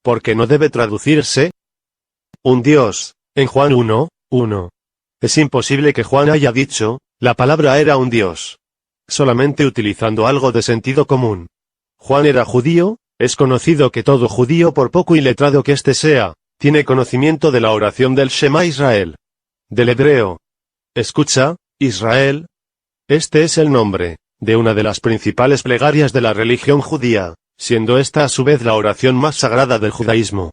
porque no debe traducirse un Dios, en Juan 1:1. Es imposible que Juan haya dicho, la palabra era un Dios, solamente utilizando algo de sentido común. Juan era judío, es conocido que todo judío, por poco iletrado que éste sea, tiene conocimiento de la oración del Shema Israel. Del hebreo. Escucha, Israel. Este es el nombre de una de las principales plegarias de la religión judía, siendo esta a su vez la oración más sagrada del judaísmo.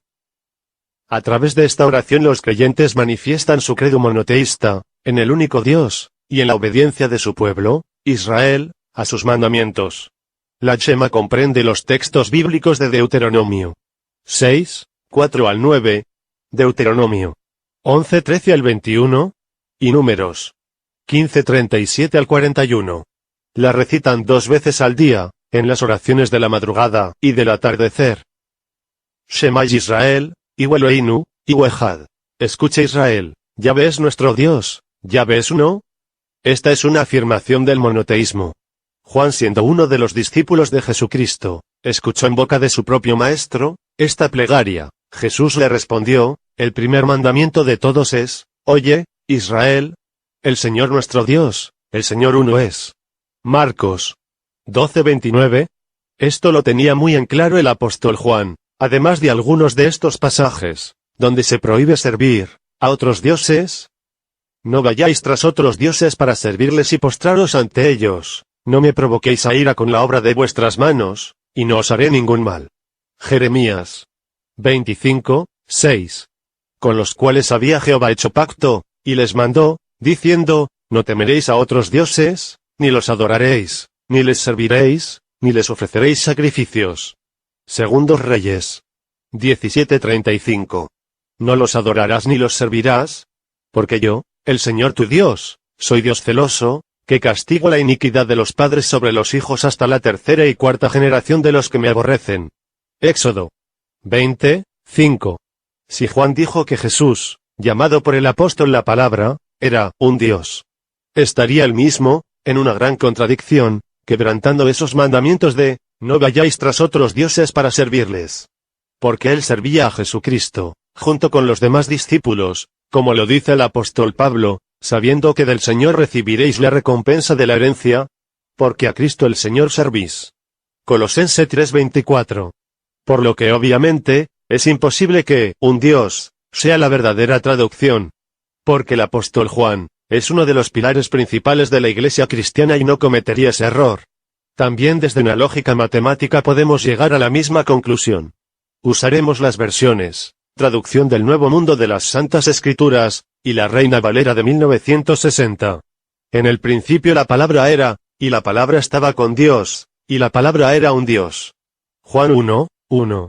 A través de esta oración los creyentes manifiestan su credo monoteísta, en el único Dios, y en la obediencia de su pueblo, Israel, a sus mandamientos. La Shema comprende los textos bíblicos de Deuteronomio 6:4-9, Deuteronomio 11:13-21, y Números 15:37-41. La recitan 2 veces al día, en las oraciones de la madrugada y del atardecer. Shema Israel, Yahvé Eloheinu, Yahvé Echad. Escucha Israel, Yahvé es nuestro Dios, Yahvé es uno. Esta es una afirmación del monoteísmo. Juan, siendo uno de los discípulos de Jesucristo, escuchó en boca de su propio maestro esta plegaria. Jesús le respondió, el primer mandamiento de todos es, oye, Israel, el Señor nuestro Dios, el Señor uno es. Marcos 12:29. Esto lo tenía muy en claro el apóstol Juan, además de algunos de estos pasajes, donde se prohíbe servir a otros dioses. No vayáis tras otros dioses para servirles y postraros ante ellos. No me provoquéis a ira con la obra de vuestras manos, y no os haré ningún mal. Jeremías 25:6. Con los cuales había Jehová hecho pacto, y les mandó, diciendo, no temeréis a otros dioses, ni los adoraréis, ni les serviréis, ni les ofreceréis sacrificios. Segundos Reyes 17:35. No los adorarás ni los servirás, porque yo, el Señor tu Dios, soy Dios celoso, que castigo la iniquidad de los padres sobre los hijos hasta la 3ª y 4ª generación de los que me aborrecen. Éxodo 20:5. Si Juan dijo que Jesús, llamado por el apóstol la palabra, era un Dios, estaría él mismo en una gran contradicción, quebrantando esos mandamientos de, no vayáis tras otros dioses para servirles. Porque él servía a Jesucristo, junto con los demás discípulos, como lo dice el apóstol Pablo, sabiendo que del Señor recibiréis la recompensa de la herencia, porque a Cristo el Señor servís. Colosenses 3:24. Por lo que obviamente, es imposible que, un Dios, sea la verdadera traducción. Porque el apóstol Juan, es uno de los pilares principales de la Iglesia cristiana y no cometería ese error. También desde una lógica matemática podemos llegar a la misma conclusión. Usaremos las versiones, traducción del Nuevo Mundo de las Santas Escrituras, y la Reina Valera de 1960. En el principio la palabra era, y la palabra estaba con Dios, y la palabra era un Dios. Juan 1:1.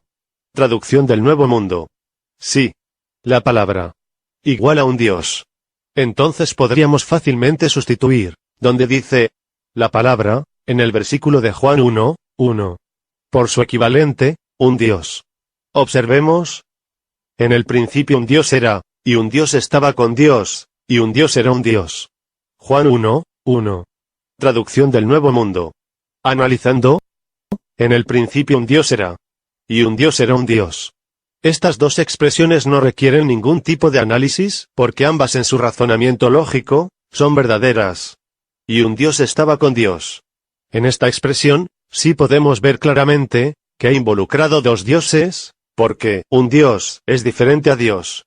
Traducción del Nuevo Mundo. Sí. La palabra. Igual a un Dios. Entonces podríamos fácilmente sustituir, donde dice, la palabra, en el versículo de Juan 1:1. Por su equivalente, un Dios. Observemos. En el principio un Dios era, y un Dios estaba con Dios, y un Dios era un Dios. Juan 1:1. Traducción del Nuevo Mundo. Analizando. En el principio un Dios era, y un Dios era un Dios. Estas dos expresiones no requieren ningún tipo de análisis, porque ambas en su razonamiento lógico, son verdaderas. Y un Dios estaba con Dios. En esta expresión, sí podemos ver claramente, que ha involucrado dos dioses, porque un Dios es diferente a Dios.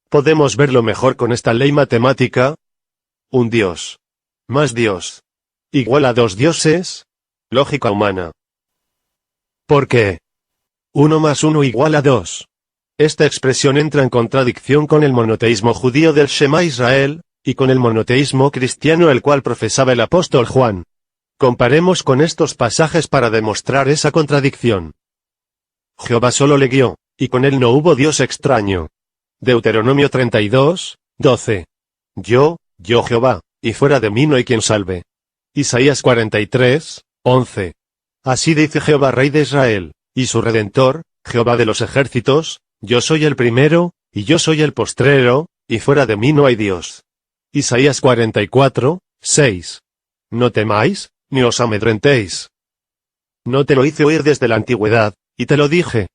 Podemos verlo mejor con esta ley matemática. Un Dios más Dios igual a dos dioses. Lógica humana. ¿Por qué? 1 más 1 igual a 2. Esta expresión entra en contradicción con el monoteísmo judío del Shema Israel, y con el monoteísmo cristiano el cual profesaba el apóstol Juan. Comparemos con estos pasajes para demostrar esa contradicción. Jehová solo le guió, y con él no hubo Dios extraño. Deuteronomio 32:12. Yo Jehová, y fuera de mí no hay quien salve. Isaías 43:11. Así dice Jehová Rey de Israel, y su Redentor, Jehová de los ejércitos, yo soy el primero, y yo soy el postrero, y fuera de mí no hay Dios. Isaías 44:6. No temáis, ni os amedrentéis. No te lo hice oír desde la antigüedad, y te lo dije.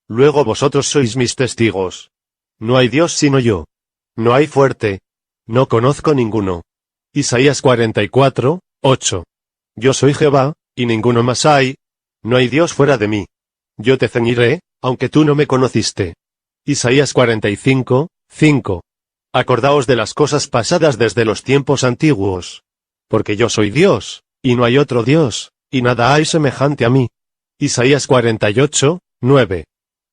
Luego vosotros sois mis testigos. No hay Dios sino yo. No hay fuerte. No conozco ninguno. Isaías 44, 8. Yo soy Jehová, y ninguno más hay. No hay Dios fuera de mí. Yo te ceñiré, aunque tú no me conociste. Isaías 45, 5. Acordaos de las cosas pasadas desde los tiempos antiguos. Porque yo soy Dios, y no hay otro Dios, y nada hay semejante a mí. Isaías 48, 9.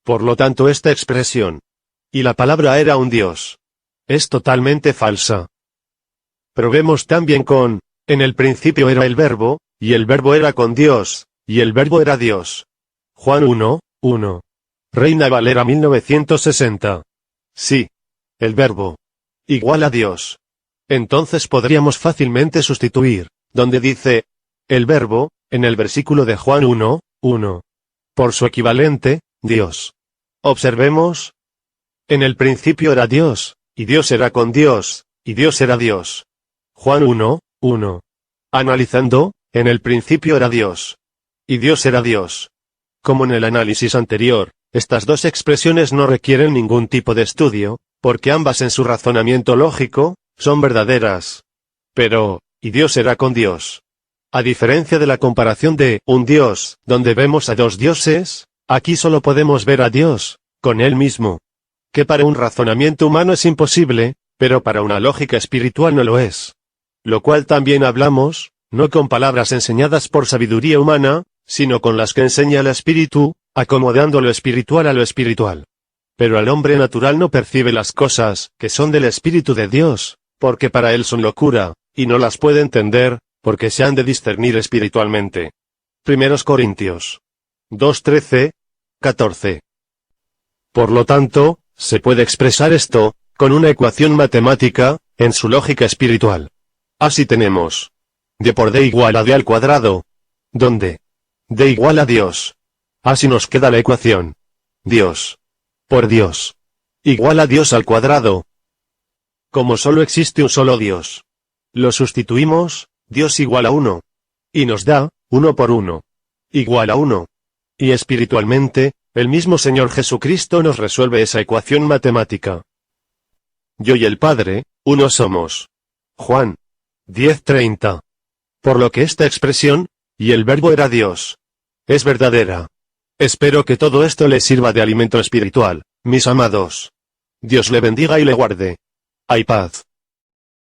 Por lo tanto esta expresión, y la palabra era un Dios, es totalmente falsa. Probemos también con, en el principio era el Verbo, y el Verbo era con Dios, y el Verbo era Dios. Juan 1, 1. Reina Valera 1960. Sí. El Verbo. Igual a Dios. Entonces podríamos fácilmente sustituir, donde dice, el Verbo, en el versículo de Juan 1, 1. Por su equivalente, Dios. Observemos. En el principio era Dios, y Dios era con Dios, y Dios era Dios. Juan 1, 1. Analizando, en el principio era Dios. Y Dios era Dios. Como en el análisis anterior, estas dos expresiones no requieren ningún tipo de estudio, porque ambas en su razonamiento lógico, son verdaderas. Pero, y Dios era con Dios. A diferencia de la comparación de un Dios, donde vemos a dos dioses, aquí solo podemos ver a Dios, con Él mismo. Que para un razonamiento humano es imposible, pero para una lógica espiritual no lo es. Lo cual también hablamos, no con palabras enseñadas por sabiduría humana, sino con las que enseña el Espíritu, acomodando lo espiritual a lo espiritual. Pero el hombre natural no percibe las cosas que son del Espíritu de Dios, porque para él son locura, y no las puede entender, porque se han de discernir espiritualmente. 1 Corintios 2:13, 14. Por lo tanto, se puede expresar esto, con una ecuación matemática, en su lógica espiritual. Así tenemos d por d igual a d al cuadrado, donde d igual a Dios. Así nos queda la ecuación. Dios por Dios igual a Dios al cuadrado. Como solo existe un solo Dios, lo sustituimos, Dios igual a 1. Y nos da, 1 por 1. Igual a 1. Y espiritualmente, el mismo Señor Jesucristo nos resuelve esa ecuación matemática. Yo y el Padre, uno somos. Juan 10:30. Por lo que esta expresión, y el Verbo era Dios, es verdadera. Espero que todo esto les sirva de alimento espiritual, mis amados. Dios le bendiga y le guarde. Hay paz.